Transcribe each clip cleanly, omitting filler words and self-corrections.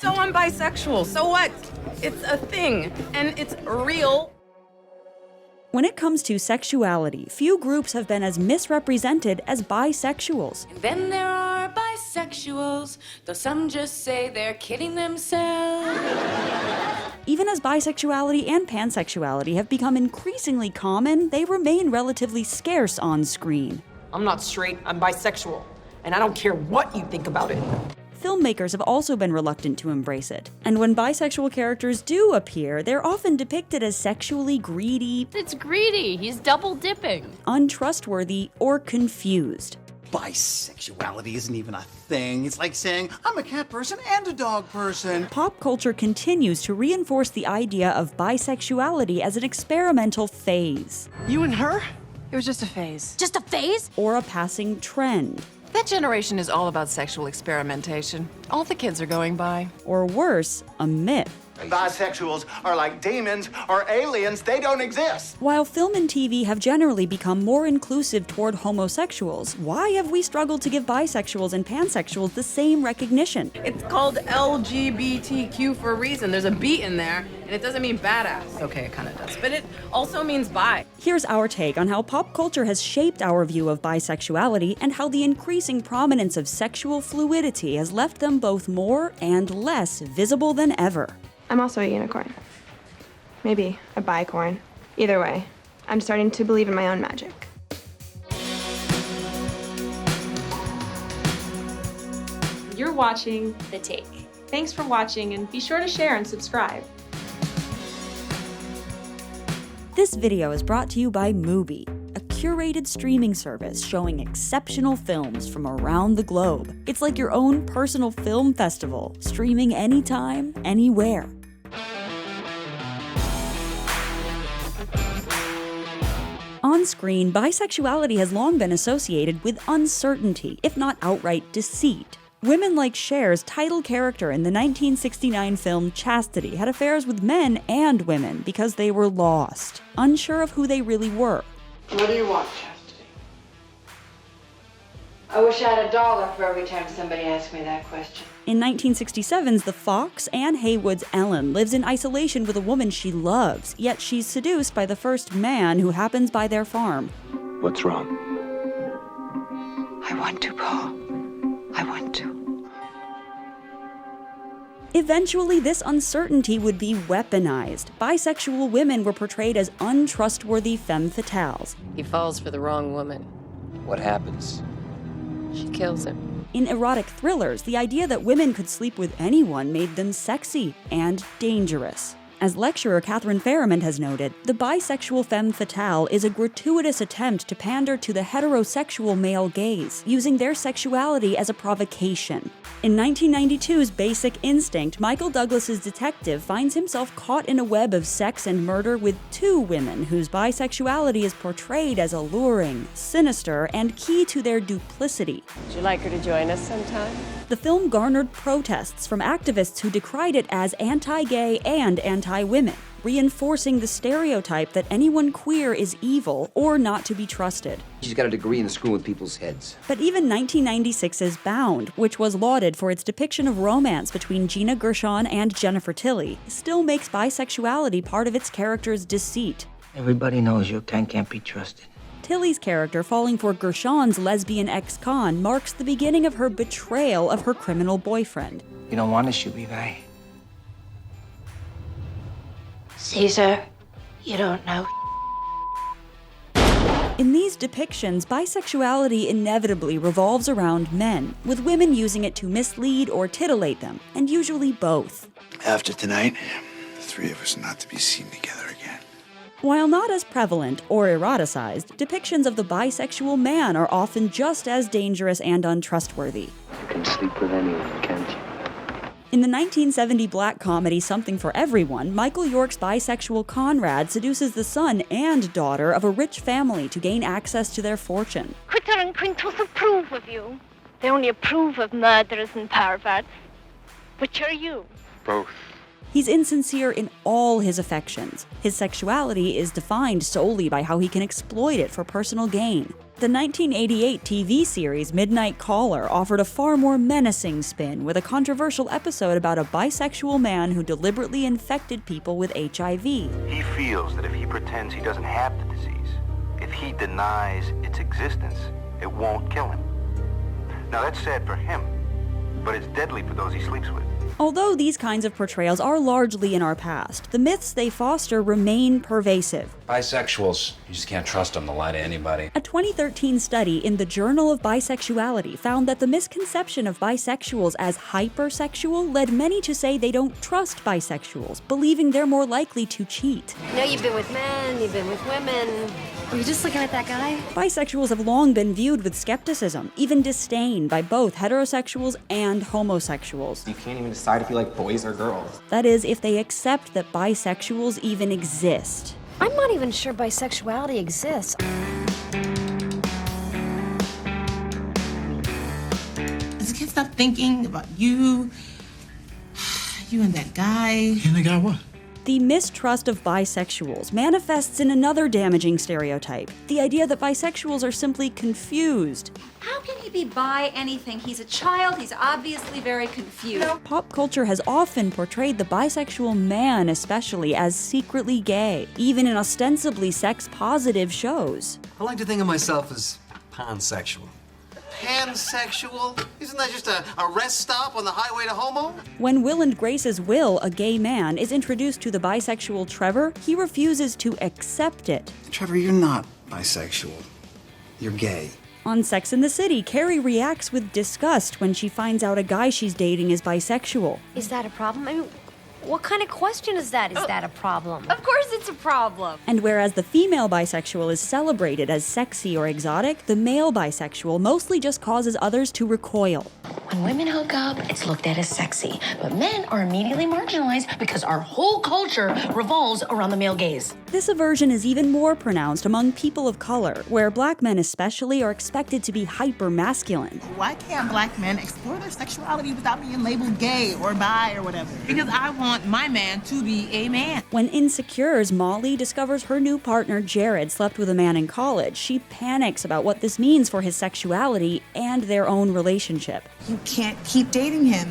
So I'm bisexual, so what? It's a thing, and it's real. When it comes to sexuality, few groups have been as misrepresented as bisexuals. And then there are bisexuals, though some just say they're kidding themselves. Even as bisexuality and pansexuality have become increasingly common, they remain relatively scarce on screen. I'm not straight, I'm bisexual, and I don't care what you think about it. Filmmakers have also been reluctant to embrace it. And when bisexual characters do appear, they're often depicted as sexually greedy, It's greedy. He's double dipping. untrustworthy, or confused. Bisexuality isn't even a thing. It's like saying, I'm a cat person and a dog person. Pop culture continues to reinforce the idea of bisexuality as an experimental phase, You and her? It was just a phase. Just a phase? or a passing trend, That generation is all about sexual experimentation. All the kids are going by. or worse, a myth. Bisexuals are like demons or aliens. They don't exist. While film and TV have generally become more inclusive toward homosexuals, why have we struggled to give bisexuals and pansexuals the same recognition? It's called LGBTQ for a reason. There's a B in there, and it doesn't mean badass. Okay, it kind of does, but it also means bi. Here's our take on how pop culture has shaped our view of bisexuality and how the increasing prominence of sexual fluidity has left them both more and less visible than ever. I'm also a unicorn. Maybe a bicorn. Either way, I'm starting to believe in my own magic. You're watching The Take. Thanks for watching, and be sure to share and subscribe. This video is brought to you by Mubi, a curated streaming service showing exceptional films from around the globe. It's like your own personal film festival, streaming anytime, anywhere. On screen, bisexuality has long been associated with uncertainty, if not outright deceit. Women like Cher's title character in the 1969 film Chastity had affairs with men and women because they were lost, unsure of who they really were. What do you want, Chastity? I wish I had $1 for every time somebody asked me that question. In 1967's The Fox, Anne Haywood's Ellen lives in isolation with a woman she loves, yet she's seduced by the first man who happens by their farm. What's wrong? I want to, Paul. I want to. Eventually, this uncertainty would be weaponized. Bisexual women were portrayed as untrustworthy femme fatales. He falls for the wrong woman. What happens? She kills him. In erotic thrillers, the idea that women could sleep with anyone made them sexy and dangerous. As lecturer Catherine Farrimond has noted, the bisexual femme fatale is a gratuitous attempt to pander to the heterosexual male gaze, using their sexuality as a provocation. In 1992's Basic Instinct, Michael Douglas's detective finds himself caught in a web of sex and murder with two women whose bisexuality is portrayed as alluring, sinister, and key to their duplicity. Would you like her to join us sometime? The film garnered protests from activists who decried it as anti-gay and anti-women, reinforcing the stereotype that anyone queer is evil or not to be trusted. She's got a degree in screwing with people's heads. But even 1996's Bound, which was lauded for its depiction of romance between Gina Gershon and Jennifer Tilly, still makes bisexuality part of its character's deceit. Everybody knows your kind can't be trusted. Tilly's character falling for Gershon's lesbian ex-con marks the beginning of her betrayal of her criminal boyfriend. You don't want to shoot me, right? Caesar, you don't know. In these depictions, bisexuality inevitably revolves around men, with women using it to mislead or titillate them, and usually both. After tonight, the three of us are not to be seen together again. While not as prevalent or eroticized, depictions of the bisexual man are often just as dangerous and untrustworthy. You can sleep with anyone, can't you? In the 1970 black comedy Something for Everyone, Michael York's bisexual Conrad seduces the son and daughter of a rich family to gain access to their fortune. Critter and Quintus approve of you. They only approve of murderers and perverts. Which are you? Both. He's insincere in all his affections. His sexuality is defined solely by how he can exploit it for personal gain. The 1988 TV series Midnight Caller offered a far more menacing spin with a controversial episode about a bisexual man who deliberately infected people with HIV. He feels that if he pretends he doesn't have the disease, if he denies its existence, it won't kill him. Now that's sad for him, but it's deadly for those he sleeps with. Although these kinds of portrayals are largely in our past, the myths they foster remain pervasive. Bisexuals, you just can't trust them to lie to anybody. A 2013 study in the Journal of Bisexuality found that the misconception of bisexuals as hypersexual led many to say they don't trust bisexuals, believing they're more likely to cheat. I know you've been with men, you've been with women. Were you just looking at that guy? Bisexuals have long been viewed with skepticism, even disdain, by both heterosexuals and homosexuals. You can't even decide if you like boys or girls. That is, if they accept that bisexuals even exist. I'm not even sure bisexuality exists. I can't stop thinking about you and that guy. And the guy what? The mistrust of bisexuals manifests in another damaging stereotype, the idea that bisexuals are simply confused. How can he be bi anything? He's a child, he's obviously very confused. Pop culture has often portrayed the bisexual man especially as secretly gay, even in ostensibly sex-positive shows. I like to think of myself as pansexual. Pansexual? Isn't that just a rest stop on the highway to homo? When Will and Grace's Will, a gay man, is introduced to the bisexual Trevor, he refuses to accept it. Trevor, you're not bisexual. You're gay. On Sex and the City, Carrie reacts with disgust when she finds out a guy she's dating is bisexual. Is that a problem? I mean, what kind of question is that? Is that a problem? Of course it's a problem. And whereas the female bisexual is celebrated as sexy or exotic, the male bisexual mostly just causes others to recoil. When women hook up, it's looked at as sexy, but men are immediately marginalized because our whole culture revolves around the male gaze. This aversion is even more pronounced among people of color, where black men especially are expected to be hyper-masculine. Why can't black men explore their sexuality without being labeled gay or bi or whatever? Because I want my man to be a man. When Insecure's Molly discovers her new partner Jared slept with a man in college, she panics about what this means for his sexuality and their own relationship. You can't keep dating him.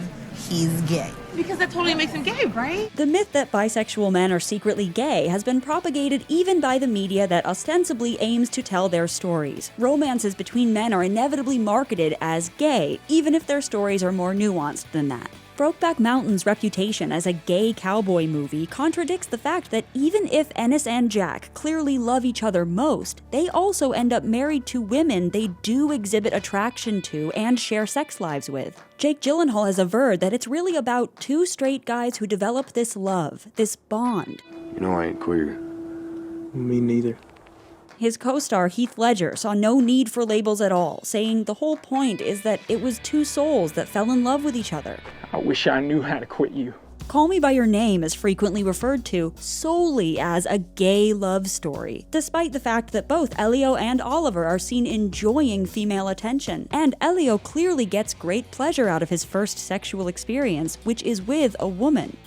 He's gay. Because that totally makes him gay, right? The myth that bisexual men are secretly gay has been propagated even by the media that ostensibly aims to tell their stories. Romances between men are inevitably marketed as gay, even if their stories are more nuanced than that. Brokeback Mountain's reputation as a gay cowboy movie contradicts the fact that even if Ennis and Jack clearly love each other most, they also end up married to women they do exhibit attraction to and share sex lives with. Jake Gyllenhaal has averred that it's really about two straight guys who develop this love, this bond. You know I ain't queer. Me neither. His co-star Heath Ledger saw no need for labels at all, saying the whole point is that it was two souls that fell in love with each other. I wish I knew how to quit you. Call Me By Your Name is frequently referred to solely as a gay love story, despite the fact that both Elio and Oliver are seen enjoying female attention, and Elio clearly gets great pleasure out of his first sexual experience, which is with a woman.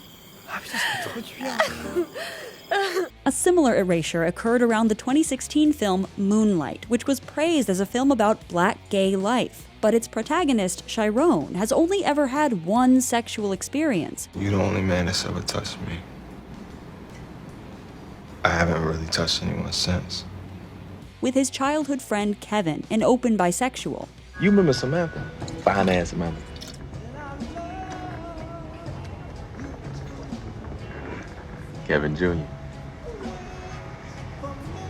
A similar erasure occurred around the 2016 film Moonlight, which was praised as a film about black gay life. But its protagonist, Chiron, has only ever had one sexual experience. You're the only man that's ever touched me. I haven't really touched anyone since. With his childhood friend Kevin, an open bisexual. You remember Samantha? Fine ass Samantha. Kevin Jr.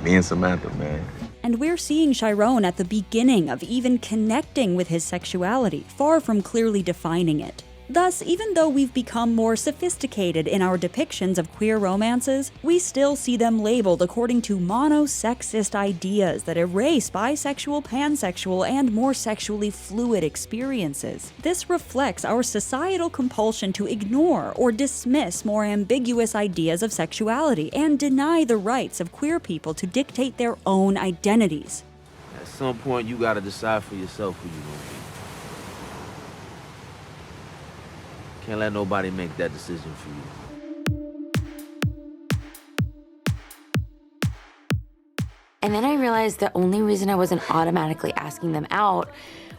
Me and Samantha, man. And we're seeing Chiron at the beginning of even connecting with his sexuality, far from clearly defining it. Thus, even though we've become more sophisticated in our depictions of queer romances, we still see them labeled according to mono-sexist ideas that erase bisexual, pansexual, and more sexually fluid experiences. This reflects our societal compulsion to ignore or dismiss more ambiguous ideas of sexuality and deny the rights of queer people to dictate their own identities. At some point, you gotta decide for yourself who you're gonna be. Can't let nobody make that decision for you. And then I realized the only reason I wasn't automatically asking them out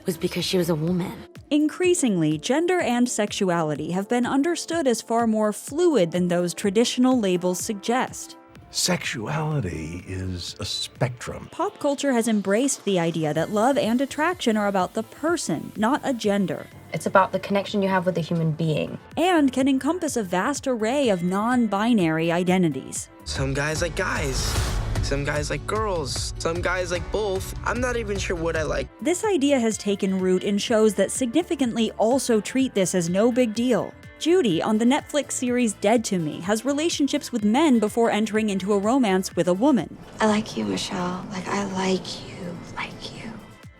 was because she was a woman. Increasingly, gender and sexuality have been understood as far more fluid than those traditional labels suggest. Sexuality is a spectrum. Pop culture has embraced the idea that love and attraction are about the person, not a gender. It's about the connection you have with a human being. And can encompass a vast array of non-binary identities. Some guys like guys. Some guys like girls. Some guys like both. I'm not even sure what I like. This idea has taken root in shows that significantly also treat this as no big deal. Judy, on the Netflix series Dead to Me, has relationships with men before entering into a romance with a woman. I like you, Michelle. Like, I like you.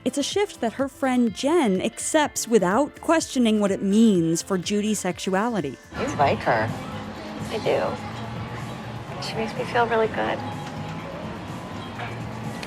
It's a shift that her friend Jen accepts without questioning what it means for Judy's sexuality. You like her. I do. She makes me feel really good.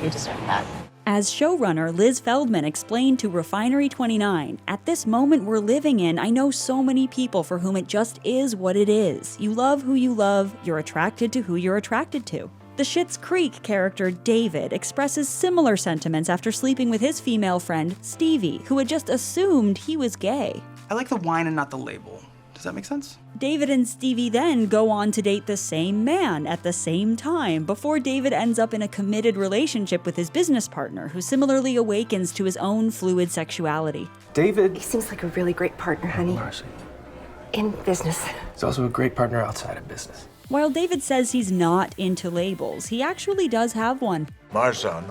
You deserve that. As showrunner, Liz Feldman explained to Refinery29, "At this moment we're living in, I know so many people for whom it just is what it is. You love who you love, you're attracted to who you're attracted to." The Schitt's Creek character David expresses similar sentiments after sleeping with his female friend Stevie, who had just assumed he was gay. I like the wine and not the label. Does that make sense? David and Stevie then go on to date the same man at the same time before David ends up in a committed relationship with his business partner, who similarly awakens to his own fluid sexuality. David. He seems like a really great partner, honey. Marcy. In business. He's also a great partner outside of business. While David says he's not into labels, he actually does have one. My son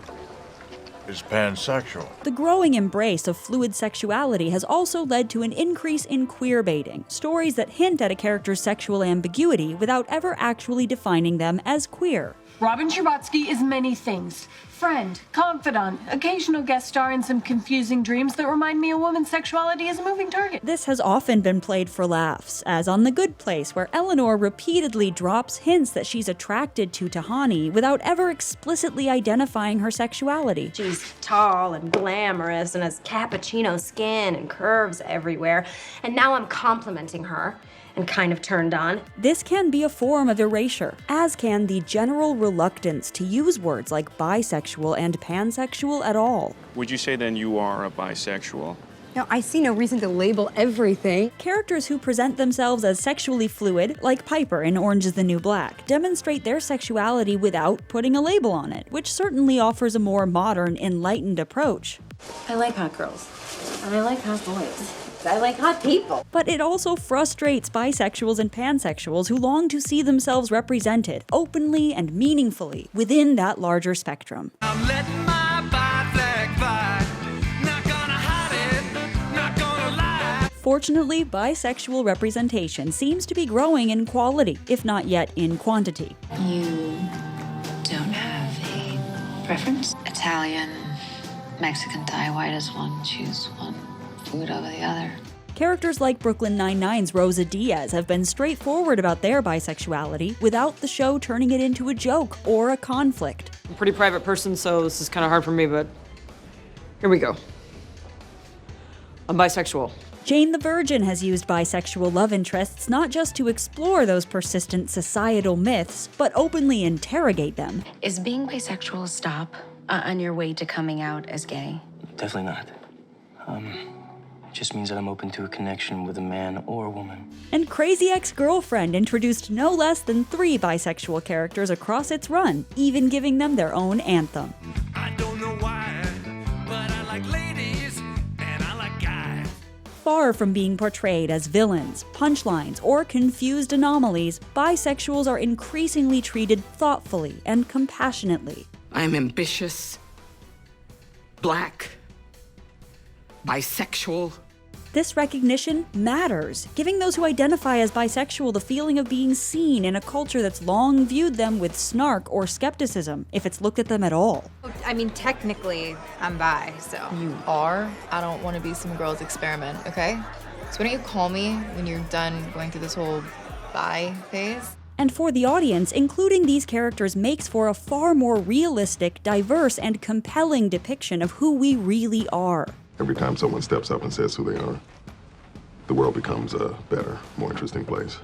is pansexual. The growing embrace of fluid sexuality has also led to an increase in queerbaiting, stories that hint at a character's sexual ambiguity without ever actually defining them as queer. Robin Scherbatsky is many things. Friend, confidant, occasional guest star in some confusing dreams that remind me a woman's sexuality is a moving target. This has often been played for laughs, as on The Good Place, where Eleanor repeatedly drops hints that she's attracted to Tahani without ever explicitly identifying her sexuality. She's tall and glamorous and has cappuccino skin and curves everywhere. And now I'm complimenting her and kind of turned on. This can be a form of erasure, as can the general reluctance to use words like bisexual and pansexual at all. Would you say then you are a bisexual? No, I see no reason to label everything. Characters who present themselves as sexually fluid, like Piper in Orange is the New Black, demonstrate their sexuality without putting a label on it, which certainly offers a more modern, enlightened approach. I like hot girls. And I like hot boys. I like hot people. But it also frustrates bisexuals and pansexuals who long to see themselves represented, openly and meaningfully, within that larger spectrum. I'm letting my bi flag fly. Not gonna hide it, not gonna lie. Fortunately, bisexual representation seems to be growing in quality, if not yet in quantity. You don't have a preference? Italian, Mexican, Thai, white as one, choose one. Food over the other. Characters like Brooklyn Nine-Nine's Rosa Diaz have been straightforward about their bisexuality without the show turning it into a joke or a conflict. I'm a pretty private person, so this is kind of hard for me, but here we go. I'm bisexual. Jane the Virgin has used bisexual love interests not just to explore those persistent societal myths, but openly interrogate them. Is being bisexual a stop on your way to coming out as gay? Definitely not. It just means that I'm open to a connection with a man or a woman. And Crazy Ex-Girlfriend introduced no less than 3 bisexual characters across its run, even giving them their own anthem. I don't know why, but I like ladies and I like guys. Far from being portrayed as villains, punchlines, or confused anomalies, bisexuals are increasingly treated thoughtfully and compassionately. I'm ambitious, black, bisexual. This recognition matters, giving those who identify as bisexual the feeling of being seen in a culture that's long viewed them with snark or skepticism, if it's looked at them at all. I mean, technically, I'm bi, so. You are? I don't want to be some girl's experiment, okay? So why don't you call me when you're done going through this whole bi phase? And for the audience, including these characters makes for a far more realistic, diverse, and compelling depiction of who we really are. Every time someone steps up and says who they are, the world becomes a better, more interesting place.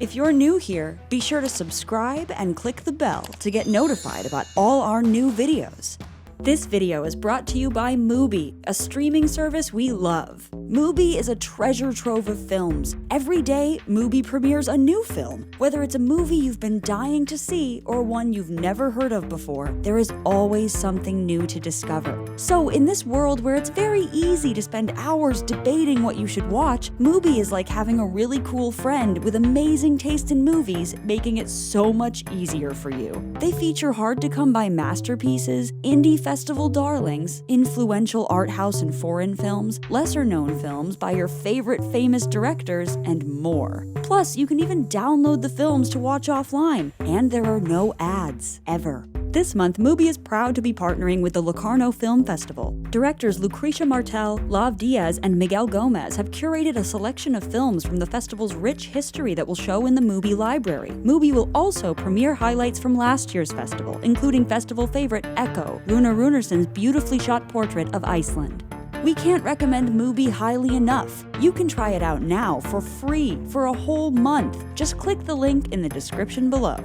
If you're new here, be sure to subscribe and click the bell to get notified about all our new videos. This video is brought to you by Mubi, a streaming service we love. Mubi is a treasure trove of films. Every day, Mubi premieres a new film. Whether it's a movie you've been dying to see or one you've never heard of before, there is always something new to discover. So in this world where it's very easy to spend hours debating what you should watch, Mubi is like having a really cool friend with amazing taste in movies, making it so much easier for you. They feature hard-to-come-by masterpieces, indie festival darlings, influential art house and foreign films, lesser-known films by your favorite famous directors, and more. Plus, you can even download the films to watch offline, and there are no ads, ever. This month, Mubi is proud to be partnering with the Locarno Film Festival. Directors Lucrecia Martel, Lav Diaz, and Miguel Gomez have curated a selection of films from the festival's rich history that will show in the Mubi library. Mubi will also premiere highlights from last year's festival, including festival favorite Echo, Runa Runarsson's beautifully shot portrait of Iceland. We can't recommend Mubi highly enough. You can try it out now for free for a whole month. Just click the link in the description below.